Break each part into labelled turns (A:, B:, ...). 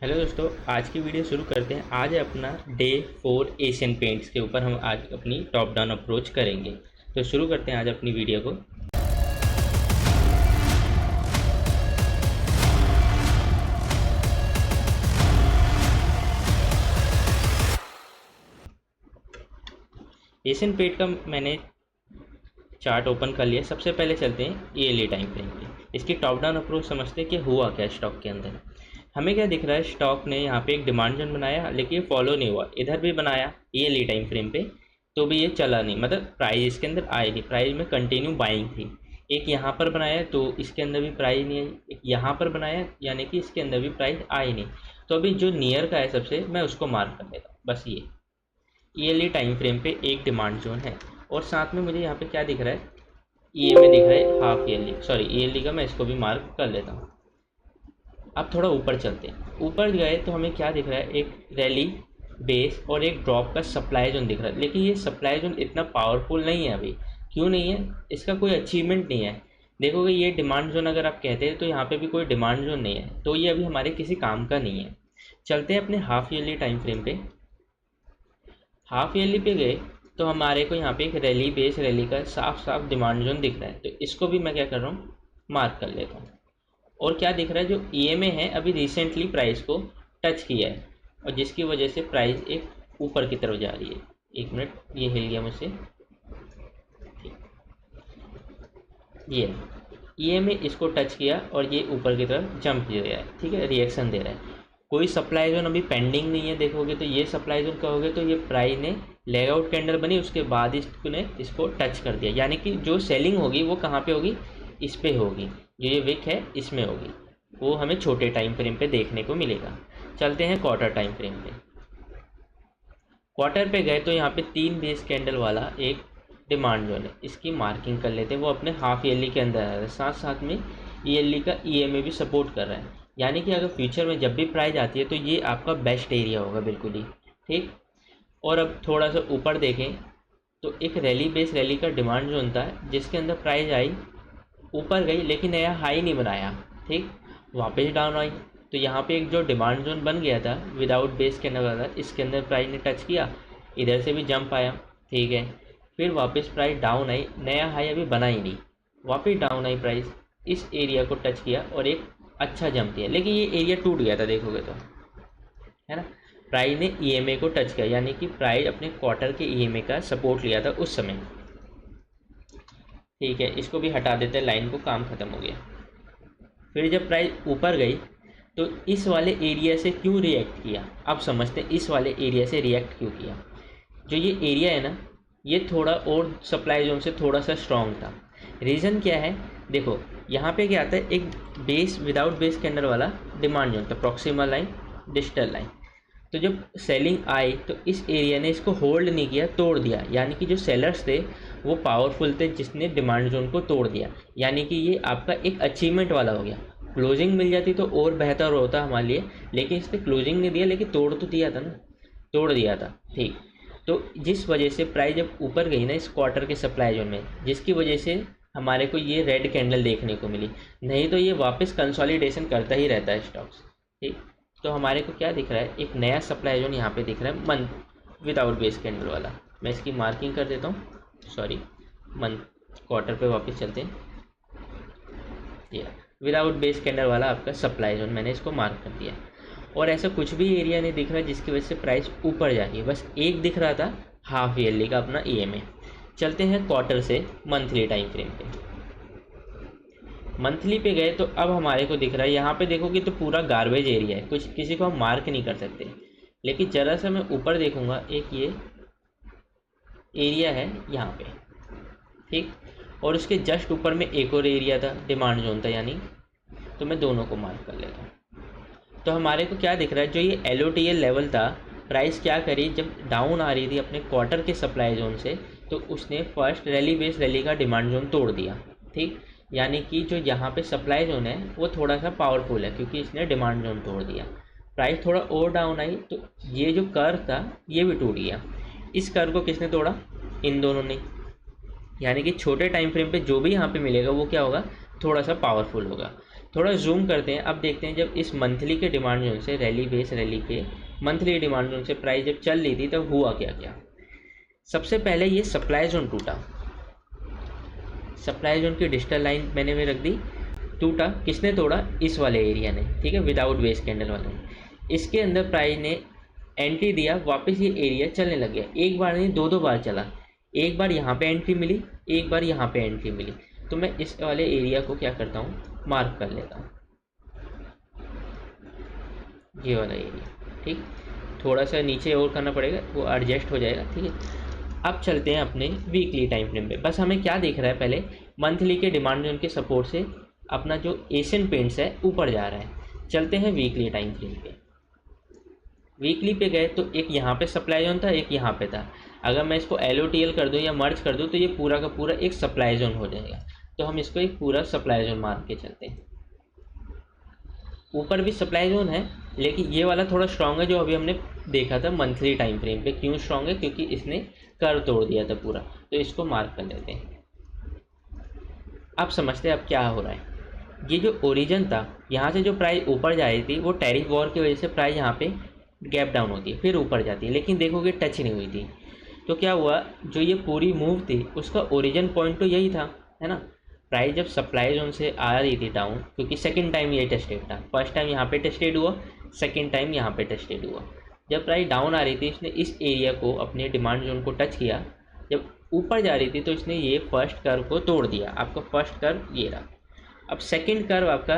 A: Hello दोस्तों, आज की वीडियो शुरू करते हैं। आज है अपना डे 4 एशियन पेंट्स के ऊपर हम आज अपनी टॉप डाउन अप्रोच करेंगे। तो शुरू करते हैं आज अपनी वीडियो को। एशियन पेंट का मैंने चार्ट ओपन कर लिया। सबसे पहले चलते हैं ईयरली टाइम फ्रेम पे। इसकी टॉप डाउन अप्रोच समझते हैं कि हुआ क्या स्टॉक के अंदर। हमें क्या दिख रहा है, स्टॉक ने यहाँ पे एक डिमांड जोन बनाया, लेकिन फॉलो नहीं हुआ। इधर भी बनाया ईयरली टाइम फ्रेम पे, तो भी ये चला नहीं, मतलब प्राइस इसके अंदर आए नहीं। प्राइस में कंटिन्यू बाइंग थी। एक यहाँ पर बनाया तो इसके अंदर भी प्राइस नहीं आई, एक यहाँ पर बनाया यानी कि इसके अंदर भी प्राइस आई नहीं। तो अभी जो नियर का है सबसे, मैं उसको मार्क कर लेता हूँ। बस ये ईयरली टाइम फ्रेम पे एक डिमांड जोन है। और साथ में मुझे यहाँ पे क्या दिख रहा है, ईएमए दिख रहा है हाफ ईयरली, सॉरी ईयरली का। मैं इसको भी मार्क कर लेता हूँ। अब थोड़ा ऊपर चलते हैं। ऊपर गए तो हमें क्या दिख रहा है, एक रैली बेस और एक ड्रॉप का सप्लाई जोन दिख रहा है। लेकिन ये सप्लाई जोन इतना पावरफुल नहीं है अभी। क्यों नहीं है? इसका कोई अचीवमेंट नहीं है। देखोगे ये डिमांड जोन अगर आप कहते हैं तो यहाँ पे भी कोई डिमांड जोन नहीं है, तो ये अभी हमारे किसी काम का नहीं है। चलते हैं अपने हाफ ईयरली टाइम फ्रेम पे। हाफ ईयरली पे गए तो हमारे को यहाँ पे एक रैली बेस रैली का साफ साफ डिमांड जोन दिख रहा है। तो इसको भी मैं क्या कर रहा हूँ, मार्क कर लेता हूँ। और क्या दिख रहा है, जो ईएमए है अभी रिसेंटली प्राइस को टच किया है, और जिसकी वजह से प्राइस एक ऊपर की तरफ जा रही है। एक मिनट, ये हिल गया मुझसे। ये ईएमए इसको टच किया और ये ऊपर की तरफ जंप दे रहा है। ठीक है, रिएक्शन दे रहा है। कोई सप्लाई जोन अभी पेंडिंग नहीं है। देखोगे तो ये सप्लाई जोन कहोगे तो ये प्राइस ने लेग आउट कैंडल बनी, उसके बाद इसने इसको टच कर दिया। यानी कि जो सेलिंग होगी वो कहाँ पे होगी, इस पे होगी। जो ये विक है इसमें होगी, वो हमें छोटे टाइम फ्रेम पे देखने को मिलेगा। चलते हैं क्वार्टर टाइम फ्रेम पे। क्वार्टर पे गए तो यहाँ पे 3 बेस कैंडल वाला एक डिमांड जोन है, इसकी मार्किंग कर लेते हैं। वो अपने हाफ ईयरली के अंदर आ रहा है, साथ साथ में ईयरली का ईएमए भी सपोर्ट कर रहा है। यानी कि अगर फ्यूचर में जब भी प्राइस आती है तो ये आपका बेस्ट एरिया होगा बिल्कुल ही। ठीक। और अब थोड़ा सा ऊपर देखें तो एक रैली बेस रैली का डिमांड जोन था, जिसके अंदर प्राइस आई, ऊपर गई, लेकिन नया हाई नहीं बनाया। ठीक, वापस डाउन आई। तो यहाँ पे एक जो डिमांड जोन बन गया था विदाउट बेस कैंडल वाला, इसके अंदर प्राइस ने टच किया, इधर से भी जंप आया। ठीक है, फिर वापस प्राइस डाउन आई, नया हाई अभी बना ही नहीं, वापस डाउन आई प्राइस, इस एरिया को टच किया और एक अच्छा जंप दिया। लेकिन ये एरिया टूट गया था, देखोगे तो, है ना। प्राइस ने ईएमए को टच किया, यानी कि प्राइस अपने क्वार्टर के ईएमए का सपोर्ट लिया था उस समय। ठीक है, इसको भी हटा देते हैं, लाइन को, काम ख़त्म हो गया। फिर जब प्राइस ऊपर गई तो इस वाले एरिया से क्यों रिएक्ट किया, अब समझते हैं इस वाले एरिया से रिएक्ट क्यों किया। जो ये एरिया है ना, ये थोड़ा और सप्लाई जोन से थोड़ा सा स्ट्रॉन्ग था। रीज़न क्या है, देखो यहाँ पे क्या आता है, एक बेस विदाउट बेस कैंडल वाला डिमांड जोन था, प्रॉक्सिमल लाइन, डिजिटल लाइन। तो जब सेलिंग आई तो इस एरिया ने इसको होल्ड नहीं किया, तोड़ दिया। यानी कि जो सेलर्स थे वो पावरफुल थे, जिसने डिमांड जोन को तोड़ दिया। यानी कि ये आपका एक अचीवमेंट वाला हो गया। क्लोजिंग मिल जाती तो और बेहतर होता हमारे लिए, लेकिन इसने क्लोजिंग नहीं दिया, लेकिन तोड़ तो दिया था ना, तोड़ दिया था। ठीक, तो जिस वजह से प्राइस जब ऊपर गई ना इस क्वार्टर के सप्लाई जोन में, जिसकी वजह से हमारे को ये रेड कैंडल देखने को मिली। नहीं तो ये वापस कंसोलिडेशन करता ही रहता है स्टॉक्स। ठीक, तो हमारे को क्या दिख रहा है, एक नया सप्लाई जोन यहाँ पे दिख रहा है, मंथ विदाउट बेस कैंडल वाला। मैं इसकी मार्किंग कर देता हूँ, सॉरी मंथ, क्वार्टर पे वापस चलते हैं। ये विदाउट बेस कैंडल वाला आपका सप्लाई जोन, मैंने इसको मार्क कर दिया। और ऐसा कुछ भी एरिया नहीं दिख रहा जिसकी वजह से प्राइस ऊपर जा रही है, बस एक दिख रहा था हाफ ईयरली का अपना ईएमए। चलते हैं क्वार्टर से मंथली टाइम फ्रेम पे। मंथली पे गए तो अब हमारे को दिख रहा है, यहाँ पे देखोगे तो पूरा गार्बेज एरिया है, कुछ किसी को हम मार्क नहीं कर सकते। लेकिन ज़रा सा मैं ऊपर देखूँगा, एक ये एरिया है यहाँ पे। ठीक, और उसके जस्ट ऊपर में एक और एरिया था, डिमांड जोन था यानी। तो मैं दोनों को मार्क कर लेता हूँ। तो हमारे को क्या दिख रहा है, जो ये LOTL लेवल था, प्राइस क्या करी, जब डाउन आ रही थी अपने क्वार्टर के सप्लाई जोन से, तो उसने फर्स्ट रैली बेस रैली का डिमांड जोन तोड़ दिया। ठीक, यानी कि जो यहाँ पे सप्लाई जोन है वो थोड़ा सा पावरफुल है, क्योंकि इसने डिमांड जोन तोड़ दिया। प्राइस थोड़ा और डाउन आई तो ये जो कर्व था ये भी टूट गया। इस कर्व को किसने तोड़ा, इन दोनों ने। यानी कि छोटे टाइम फ्रेम पे जो भी यहाँ पे मिलेगा वो क्या होगा, थोड़ा सा पावरफुल होगा। थोड़ा जूम करते हैं, अब देखते हैं जब इस मंथली के डिमांड जोन से रैली बेस रैली के मंथली डिमांड जोन से प्राइस जब चल रही थी तब हुआ क्या क्या। सबसे पहले ये सप्लाई जोन टूटा, सप्लाई जोन की डिजिटल लाइन मैंने भी रख दी, टूटा। किसने तोड़ा? इस वाले एरिया ने, ठीक है, विदाउट बेस कैंडल वाले ने। इसके अंदर प्राइस ने एंट्री दिया, वापस ये एरिया चलने लग गया, एक बार नहीं दो बार चला, एक बार यहाँ पे एंट्री मिली, एक बार यहाँ पे एंट्री मिली। तो मैं इस वाले एरिया को क्या करता हूँ, मार्क कर लेता हूँ, ये वाला एरिया, ठीक। थोड़ा सा नीचे और करना पड़ेगा, वो एडजस्ट हो जाएगा, ठीक है। अब चलते हैं अपने वीकली टाइम फ्रेम पे। बस हमें क्या दिख रहा है, पहले मंथली के डिमांड जोन के सपोर्ट से अपना जो एशियन पेंट्स है ऊपर जा रहा है। चलते हैं वीकली टाइम फ्रेम पे। वीकली पे गए तो एक यहाँ पे सप्लाई जोन था, एक यहाँ पे था। अगर मैं इसको LOTL कर दूँ या मर्ज कर दूँ तो ये पूरा का पूरा एक सप्लाई जोन हो जाएगा। तो हम इसको एक पूरा सप्लाई जोन मान के चलते हैं। ऊपर भी सप्लाई जोन है, लेकिन ये वाला थोड़ा स्ट्रॉन्ग है जो अभी हमने देखा था मंथली टाइम फ्रेम पे। क्यों स्ट्रॉन्ग है? क्योंकि इसने कर्व तोड़ दिया था पूरा, तो इसको मार्क कर लेते हैं। अब समझते हैं अब क्या हो रहा है। ये जो ओरिजिन था, यहाँ से जो प्राइस ऊपर जा रही थी, वो टैरिफ वॉर की वजह से प्राइस यहाँ पे गैप डाउन होती है, फिर ऊपर जाती है, लेकिन देखोगे टच नहीं हुई थी। तो क्या हुआ, जो ये पूरी मूव थी उसका ओरिजिन पॉइंट तो यही था, है ना। प्राइस जब सप्लाई जोन से आ रही थी डाउन, क्योंकि सेकंड टाइम ये टेस्टेड था, फर्स्ट टाइम यहाँ पे टेस्टेड हुआ, सेकंड टाइम यहाँ पे टेस्टेड हुआ। जब प्राइस डाउन आ रही थी, इसने इस एरिया को, अपने डिमांड जोन को टच किया। जब ऊपर जा रही थी तो इसने ये फर्स्ट कर्व को तोड़ दिया। आपका फर्स्ट कर्व ये रहा। अब सेकंड कर्व आपका,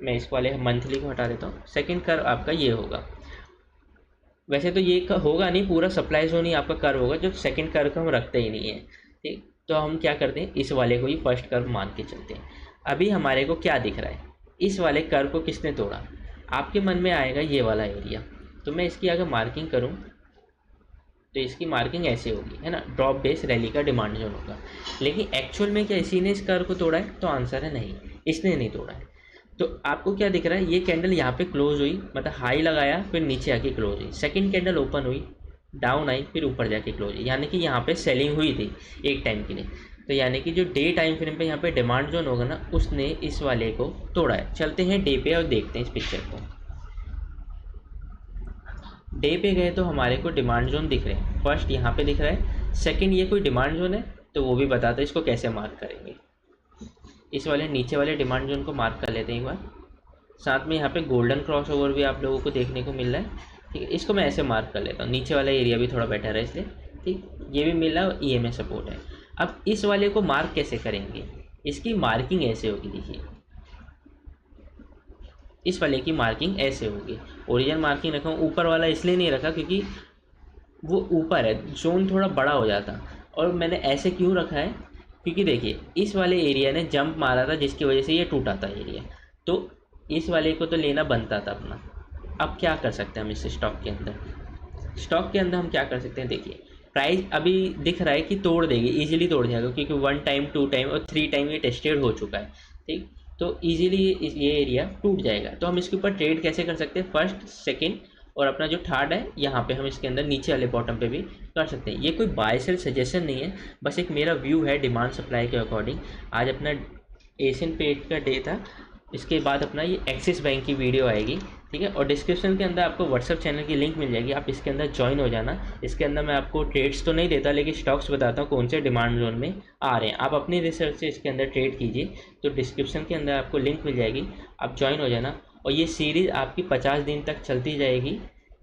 A: मैं इस वाले मंथली को हटा देता हूँ, सेकंड कर्व आपका ये होगा। वैसे तो ये होगा नहीं, पूरा सप्लाई जोन ही आपका कर्व होगा, जो सेकंड कर्व को हम रखते ही नहीं है, ठीक। तो हम क्या करते हैं, इस वाले को ही फर्स्ट कर्व मान के चलते हैं। अभी हमारे को क्या दिख रहा है, इस वाले कर्व को किसने तोड़ा? आपके मन में आएगा ये वाला एरिया। तो मैं इसकी अगर मार्किंग करूँ तो इसकी मार्किंग ऐसे होगी, है ना, ड्रॉप बेस रैली का डिमांड जोन होगा। लेकिन एक्चुअल में क्या इसी ने इस कर्व को तोड़ा है? तो आंसर है नहीं, इसने नहीं तोड़ा है। तो आपको क्या दिख रहा है, ये कैंडल यहाँ पे क्लोज हुई, मतलब हाई लगाया, फिर नीचे आके क्लोज हुई। सेकंड कैंडल ओपन हुई, डाउन आई, फिर ऊपर जाके क्लोज हुई, यानी कि यहाँ पे सेलिंग हुई थी एक टाइम के लिए। तो यानी कि जो डे टाइम फ्रेम पे यहाँ पे डिमांड जोन होगा ना, उसने इस वाले को तोड़ा है। चलते हैं डे पे और देखते हैं इस पिक्चर को। डे पे गए तो हमारे को डिमांड जोन दिख रहे हैं। फर्स्ट यहाँ पे दिख रहा है, सेकंड ये कोई डिमांड जोन है तो वो भी बताता है, इसको कैसे मार्क करेंगे। इस वाले नीचे वाले डिमांड जोन को मार्क कर लेते हैं एक बार। साथ में यहाँ पे गोल्डन क्रॉस ओवर भी आप लोगों को देखने को मिल रहा है, ठीक है। इसको मैं ऐसे मार्क कर लेता हूँ, नीचे वाला एरिया भी थोड़ा बेटर है इसलिए, ठीक। ये भी मिल रहा है और EMA सपोर्ट है। अब इस वाले को मार्क कैसे करेंगे, इसकी मार्किंग ऐसे होगी, देखिए इस वाले की मार्किंग ऐसे होगी। ओरिजिन मार्किंग रखा हूँ, ऊपर वाला इसलिए नहीं रखा क्योंकि वो ऊपर है, जोन थोड़ा बड़ा हो जाता। और मैंने ऐसे क्यों रखा है, क्योंकि देखिए इस वाले एरिया ने जंप मारा था जिसकी वजह से ये टूटा था एरिया, तो इस वाले को तो लेना बनता था अपना। अब क्या कर सकते हैं हम इस स्टॉक के अंदर, स्टॉक के अंदर हम क्या कर सकते हैं, देखिए प्राइस अभी दिख रहा है कि तोड़ देगी, इजीली तोड़ जाएगा, क्योंकि 1 टाइम 2 टाइम और 3 टाइम ये टेस्टेड हो चुका है, ठीक। तो इजीली ये एरिया टूट जाएगा। तो हम इसके ऊपर ट्रेड कैसे कर सकते हैं, फर्स्ट सेकंड और अपना जो थर्ड है यहाँ पे हम इसके अंदर नीचे वाले बॉटम पे भी कर सकते हैं। ये कोई बाय सेल सजेशन नहीं है, बस एक मेरा व्यू है डिमांड सप्लाई के अकॉर्डिंग। आज अपना एशियन पेंट का डे था, इसके बाद अपना ये एक्सिस बैंक की वीडियो आएगी, ठीक है। और डिस्क्रिप्शन के अंदर आपको व्हाट्सअप चैनल की लिंक मिल जाएगी, आप इसके अंदर ज्वाइन हो जाना। इसके अंदर मैं आपको ट्रेड्स तो नहीं देता, लेकिन स्टॉक्स बताता हूँ कौन से डिमांड जोन में आ रहे हैं। आप अपनी रिसर्च से इसके अंदर ट्रेड कीजिए, तो डिस्क्रिप्शन के अंदर आपको लिंक मिल जाएगी, आप ज्वाइन हो जाना। और ये सीरीज़ आपकी 50 दिन तक चलती जाएगी।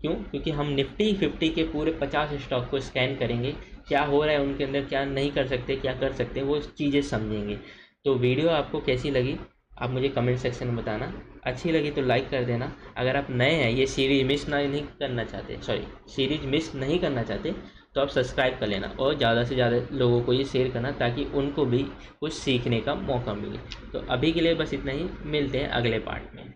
A: क्यों? क्योंकि हम निफ्टी 50 के पूरे 50 स्टॉक को स्कैन करेंगे, क्या हो रहा है उनके अंदर, क्या नहीं कर सकते, क्या कर सकते हैं, वो चीज़ें समझेंगे। तो वीडियो आपको कैसी लगी आप मुझे कमेंट सेक्शन में बताना। अच्छी लगी तो लाइक कर देना। अगर आप नए हैं, ये सीरीज़ मिस नहीं करना चाहते, सीरीज़ मिस नहीं करना चाहते, तो आप सब्सक्राइब कर लेना और ज़्यादा से ज़्यादा लोगों को ये शेयर करना, ताकि उनको भी कुछ सीखने का मौका मिले। तो अभी के लिए बस इतना ही, मिलते हैं अगले पार्ट में।